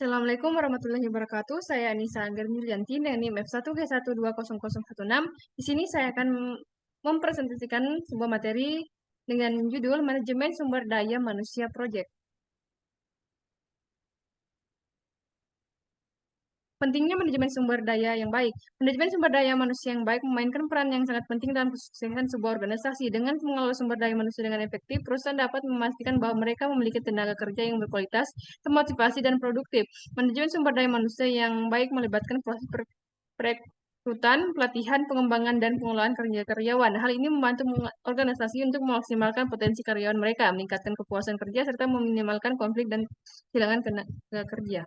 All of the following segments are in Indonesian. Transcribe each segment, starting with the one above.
Assalamualaikum warahmatullahi wabarakatuh. Saya Anissa Anggarnilianti dengan NIM F1G1200016. Di sini saya akan mempresentasikan sebuah materi dengan judul Manajemen Sumber Daya Manusia Project. Pentingnya manajemen sumber daya yang baik. Manajemen sumber daya manusia yang baik memainkan peran yang sangat penting dalam kesuksesan sebuah organisasi. Dengan mengelola sumber daya manusia dengan efektif, perusahaan dapat memastikan bahwa mereka memiliki tenaga kerja yang berkualitas, termotivasi, dan produktif. Manajemen sumber daya manusia yang baik melibatkan proses perekrutan, pelatihan, pengembangan, dan pengelolaan kerja karyawan. Hal ini membantu organisasi untuk memaksimalkan potensi karyawan mereka, meningkatkan kepuasan kerja, serta meminimalkan konflik dan kehilangan tenaga kerja.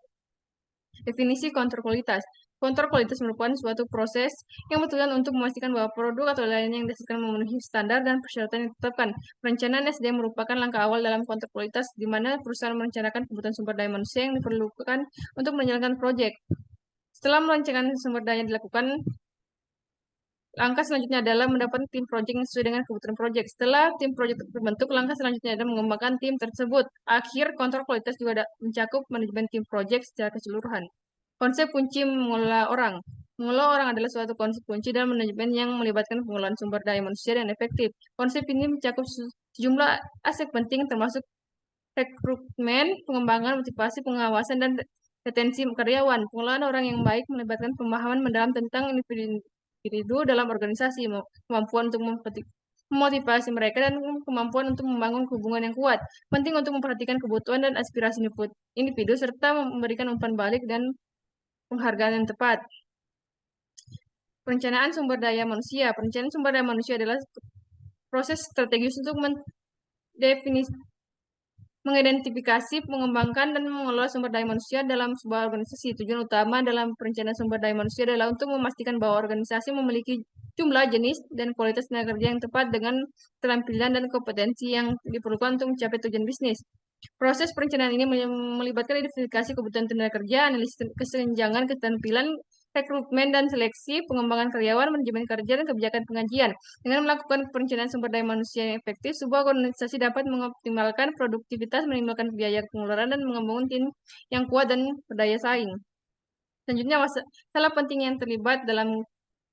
Definisi kontrol kualitas. Kontrol kualitas merupakan suatu proses yang bertujuan untuk memastikan bahwa produk atau lainnya yang dihasilkan memenuhi standar dan persyaratan yang ditetapkan. Perencanaan SDM merupakan langkah awal dalam kontrol kualitas, di mana perusahaan merencanakan kebutuhan sumber daya manusia yang diperlukan untuk menjalankan proyek. Setelah merencanakan sumber daya dilakukan, langkah selanjutnya adalah mendapatkan tim proyek yang sesuai dengan kebutuhan proyek. Setelah tim proyek terbentuk, langkah selanjutnya adalah mengembangkan tim tersebut. Akhir kontrol kualitas juga mencakup manajemen tim proyek secara keseluruhan. Konsep kunci mengelola orang. Mengelola orang adalah suatu konsep kunci dalam manajemen yang melibatkan pengelolaan sumber daya manusia yang efektif. Konsep ini mencakup sejumlah aspek penting termasuk rekrutmen, pengembangan, motivasi, pengawasan, dan retensi karyawan. Pengelolaan orang yang baik melibatkan pemahaman mendalam tentang individu dalam organisasi, kemampuan untuk memotivasi mereka, dan kemampuan untuk membangun hubungan yang kuat. Penting untuk memperhatikan kebutuhan dan aspirasi individu, serta memberikan umpan balik dan penghargaan yang tepat. Perencanaan sumber daya manusia. Perencanaan sumber daya manusia adalah proses strategis untuk mengidentifikasi, mengembangkan, dan mengelola sumber daya manusia dalam sebuah organisasi. Tujuan utama dalam perencanaan sumber daya manusia adalah untuk memastikan bahwa organisasi memiliki jumlah, jenis, dan kualitas tenaga kerja yang tepat dengan keterampilan dan kompetensi yang diperlukan untuk mencapai tujuan bisnis. Proses perencanaan ini melibatkan identifikasi kebutuhan tenaga kerja, analisis kesenjangan keterampilan, rekrutmen dan seleksi, pengembangan karyawan, manajemen kerja, dan kebijakan pengajian. Dengan melakukan perencanaan sumber daya manusia yang efektif, sebuah organisasi dapat mengoptimalkan produktivitas, minimalkan biaya pengeluaran, dan membangun tim yang kuat dan berdaya saing. Selanjutnya, masalah penting yang terlibat dalam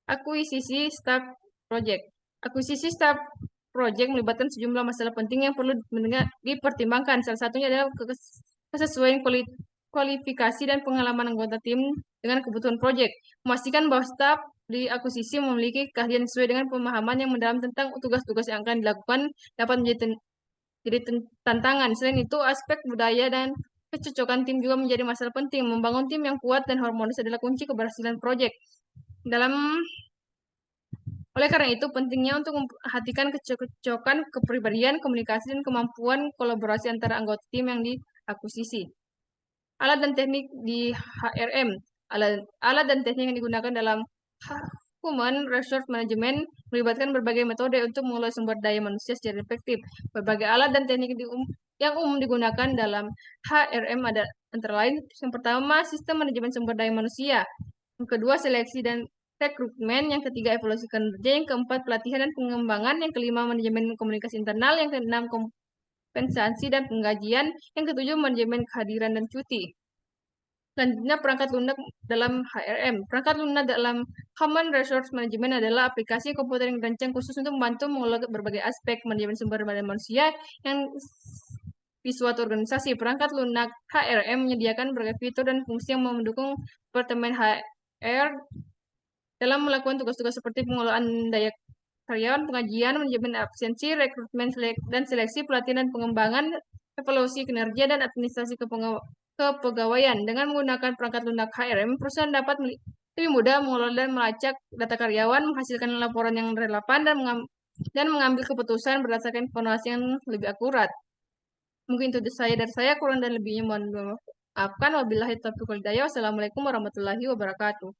akuisisi staf project. Akuisisi staf project melibatkan sejumlah masalah penting yang perlu dipertimbangkan. Salah satunya adalah kesesuaian kualifikasi dan pengalaman anggota tim dengan kebutuhan proyek. Memastikan bahwa staf di akuisisi memiliki keahlian sesuai dengan pemahaman yang mendalam tentang tugas-tugas yang akan dilakukan dapat jadi tantangan. Selain itu, aspek budaya dan kecocokan tim juga menjadi masalah penting. Membangun tim yang kuat dan harmonis adalah kunci keberhasilan proyek. Oleh karena itu, pentingnya untuk memperhatikan kecocokan kepribadian, komunikasi, dan kemampuan kolaborasi antara anggota tim yang diakuisisi. Alat dan teknik di HRM. Alat dan teknik yang digunakan dalam Human Resource Management melibatkan berbagai metode untuk mengelola sumber daya manusia secara efektif. Berbagai alat dan teknik yang umum digunakan dalam HRM ada antara lain, yang pertama, sistem manajemen sumber daya manusia. Yang kedua, seleksi dan rekrutmen. Yang ketiga, evaluasi kinerja. Yang keempat, pelatihan dan pengembangan. Yang kelima, manajemen komunikasi internal. Yang keenam, kompensasi dan penggajian. Yang ketujuh, manajemen kehadiran dan cuti. Selanjutnya, perangkat lunak dalam HRM. Perangkat lunak dalam Human Resource Management adalah aplikasi komputer yang dirancang khusus untuk membantu mengelola berbagai aspek manajemen sumber daya manusia yang di suatu organisasi. Perangkat lunak HRM menyediakan berbagai fitur dan fungsi yang mendukung departemen HR dalam melakukan tugas-tugas seperti pengelolaan daya karyawan, pengajian, manajemen absensi, rekrutmen dan seleksi, pelatihan dan pengembangan, evaluasi kinerja, dan administrasi kepegawaian. Dengan menggunakan perangkat lunak HRM, perusahaan dapat lebih mudah mengelola dan melacak data karyawan, menghasilkan laporan yang relevan, dan mengambil keputusan berdasarkan informasi yang lebih akurat. Mungkin itu saya dari saya, kurang dan lebihnya mohon dimaafkan. Wabillahi taufiq wal hidayah. Wassalamualaikum warahmatullahi wabarakatuh.